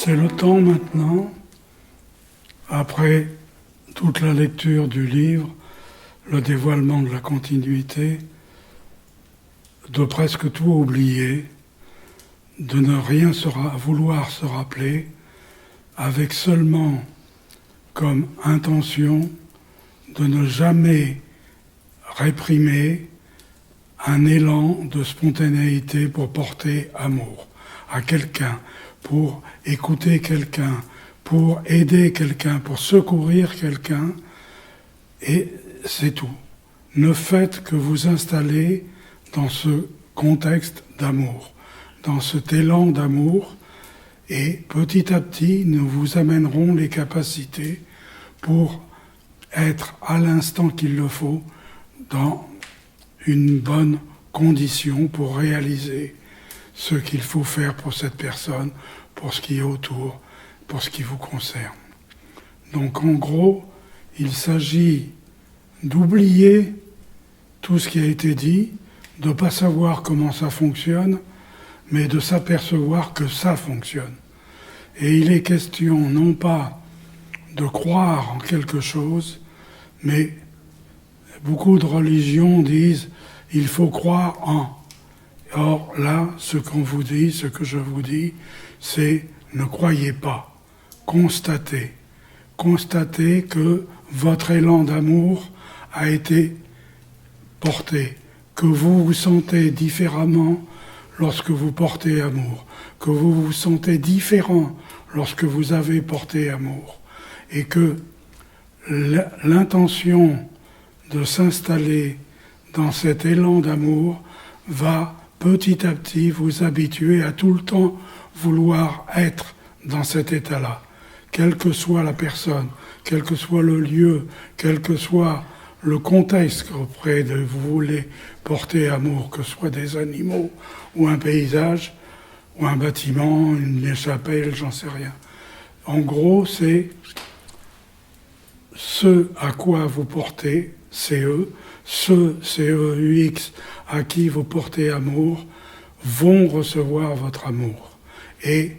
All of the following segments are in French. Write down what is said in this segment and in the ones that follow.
C'est le temps maintenant, après toute la lecture du livre, le dévoilement de la continuité, de presque tout oublier, de ne rien vouloir se rappeler, avec seulement comme intention de ne jamais réprimer un élan de spontanéité pour porter amour à quelqu'un, pour écouter quelqu'un, pour aider quelqu'un, pour secourir quelqu'un, et c'est tout. Ne faites que vous installer dans ce contexte d'amour, dans cet élan d'amour, et petit à petit, nous vous amènerons les capacités pour être à l'instant qu'il le faut dans une bonne condition pour réaliser ce qu'il faut faire pour cette personne, pour ce qui est autour, pour ce qui vous concerne. Donc en gros, il s'agit d'oublier tout ce qui a été dit, de ne pas savoir comment ça fonctionne, mais de s'apercevoir que ça fonctionne. Et il est question non pas de croire en quelque chose, mais beaucoup de religions disent « il faut croire en ». Or là, ce qu'on vous dit, ce que je vous dis, c'est « ne croyez pas, constatez ». Constatez que votre élan d'amour a été porté, que vous vous sentez différemment lorsque vous portez amour, que vous vous sentez différent lorsque vous avez porté amour, et que l'intention de s'installer dans cet élan d'amour va petit à petit vous habituer à tout le temps vouloir être dans cet état-là, quelle que soit la personne, quel que soit le lieu, quel que soit le contexte auprès de vous voulez porter amour, que ce soit des animaux ou un paysage, ou un bâtiment, une chapelle, j'en sais rien. En gros, c'est ce à quoi vous portez, c'est eux, ceux, CEUX, à qui vous portez amour, vont recevoir votre amour et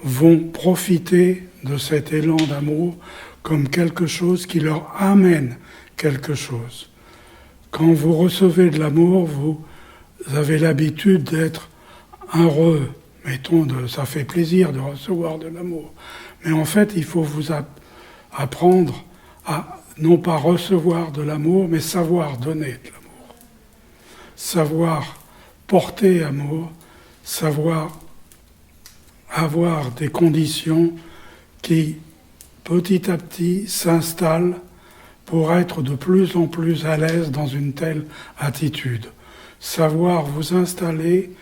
vont profiter de cet élan d'amour comme quelque chose qui leur amène quelque chose. Quand vous recevez de l'amour, vous avez l'habitude d'être heureux. Mettons, ça fait plaisir de recevoir de l'amour. Mais en fait, il faut vous apprendre à non pas recevoir de l'amour, mais savoir donner de l'amour. Savoir porter amour, savoir avoir des conditions qui, petit à petit, s'installent pour être de plus en plus à l'aise dans une telle attitude. Savoir vous installer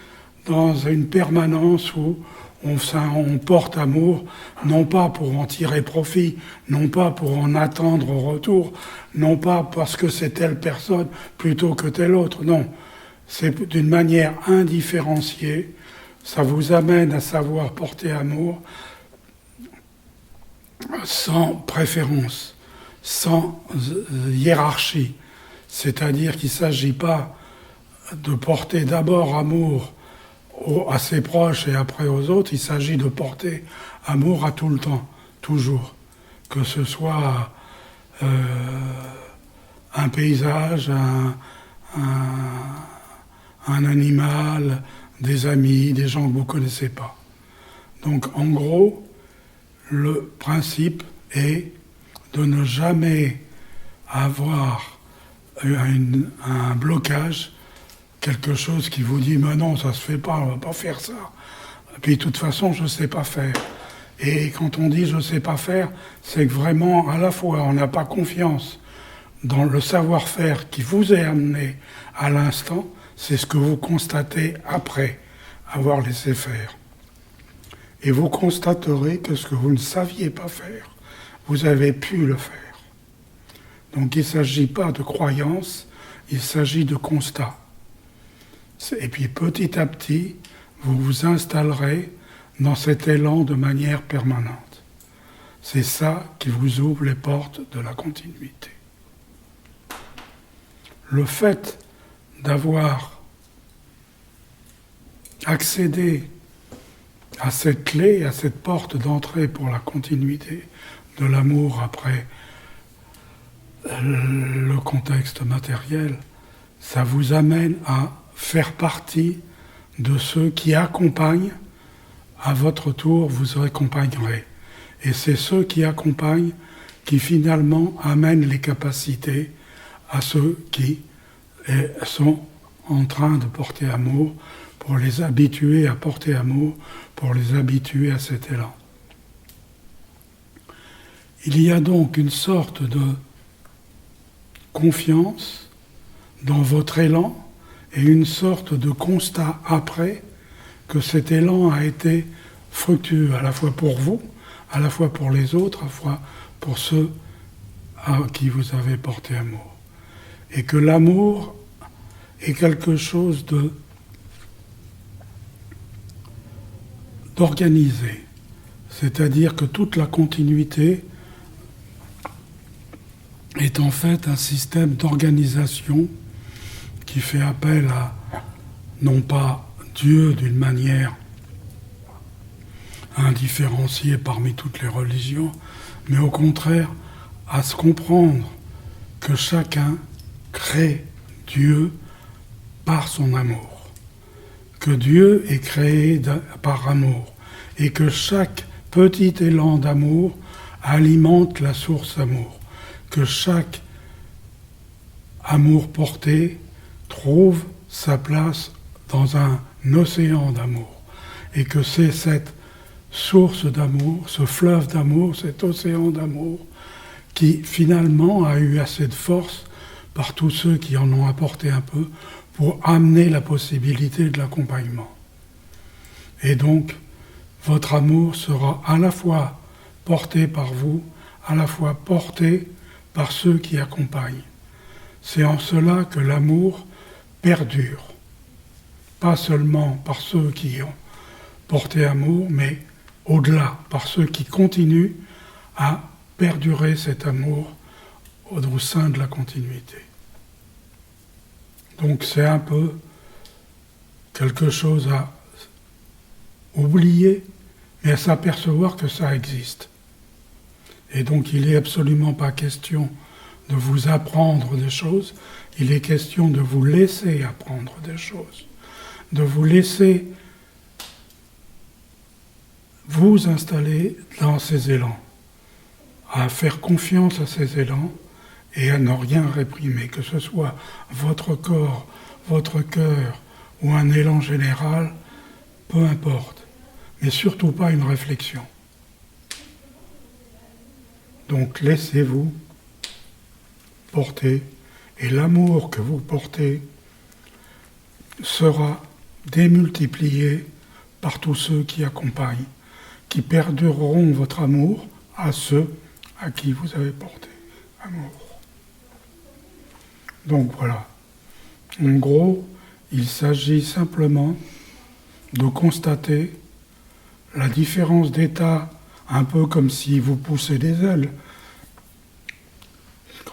dans une permanence où on porte amour, non pas pour en tirer profit, non pas pour en attendre au retour, non pas parce que c'est telle personne plutôt que telle autre, non. C'est d'une manière indifférenciée, ça vous amène à savoir porter amour sans préférence, sans hiérarchie. C'est-à-dire qu'il ne s'agit pas de porter d'abord amour à ses proches et après aux autres, il s'agit de porter amour à tout le temps, toujours. Que ce soit un paysage, un animal, des amis, des gens que vous ne connaissez pas. Donc en gros, le principe est de ne jamais avoir un blocage, quelque chose qui vous dit « mais non, ça se fait pas, on va pas faire ça ». Et puis de toute façon, je sais pas faire. Et quand on dit « je sais pas faire », c'est que vraiment, à la fois, on n'a pas confiance dans le savoir-faire qui vous est amené à l'instant, c'est ce que vous constatez après avoir laissé faire. Et vous constaterez que ce que vous ne saviez pas faire, vous avez pu le faire. Donc il ne s'agit pas de croyance, il s'agit de constat. Et puis petit à petit, vous vous installerez dans cet élan de manière permanente. C'est ça qui vous ouvre les portes de la continuité. Le fait d'avoir accédé à cette clé, à cette porte d'entrée pour la continuité de l'amour après le contexte matériel, ça vous amène à faire partie de ceux qui accompagnent, à votre tour vous accompagnerez. Et c'est ceux qui accompagnent qui finalement amènent les capacités à ceux qui sont en train de porter amour, pour les habituer à porter amour, pour les habituer à cet élan. Il y a donc une sorte de confiance dans votre élan et une sorte de constat après que cet élan a été fructueux, à la fois pour vous, à la fois pour les autres, à la fois pour ceux à qui vous avez porté amour. Et que l'amour est quelque chose d'organisé, c'est-à-dire que toute la continuité est en fait un système d'organisation qui fait appel à, non pas Dieu d'une manière indifférenciée parmi toutes les religions, mais au contraire à se comprendre que chacun crée Dieu par son amour, que Dieu est créé par amour, et que chaque petit élan d'amour alimente la source d'amour, que chaque amour porté trouve sa place dans un océan d'amour, et que c'est cette source d'amour, ce fleuve d'amour, cet océan d'amour, qui finalement a eu assez de force par tous ceux qui en ont apporté un peu pour amener la possibilité de l'accompagnement. Et donc, votre amour sera à la fois porté par vous, à la fois porté par ceux qui accompagnent. C'est en cela que l'amour perdure, pas seulement par ceux qui ont porté amour, mais au-delà, par ceux qui continuent à perdurer cet amour au sein de la continuité. Donc c'est un peu quelque chose à oublier, mais à s'apercevoir que ça existe. Et donc il n'est absolument pas question de vous apprendre des choses, il est question de vous laisser apprendre des choses, de vous laisser vous installer dans ces élans, à faire confiance à ces élans et à ne rien réprimer, que ce soit votre corps, votre cœur ou un élan général, peu importe, mais surtout pas une réflexion. Donc laissez-vous porter, et l'amour que vous portez sera démultiplié par tous ceux qui accompagnent, qui perdureront votre amour à ceux à qui vous avez porté amour. Donc voilà. En gros, il s'agit simplement de constater la différence d'état, un peu comme si vous poussez des ailes,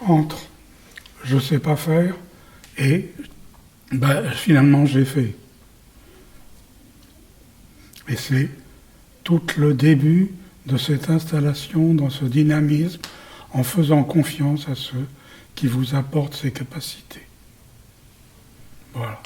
entre je ne sais pas faire et finalement j'ai fait. Et c'est tout le début de cette installation dans ce dynamisme en faisant confiance à ceux qui vous apportent ces capacités. Voilà.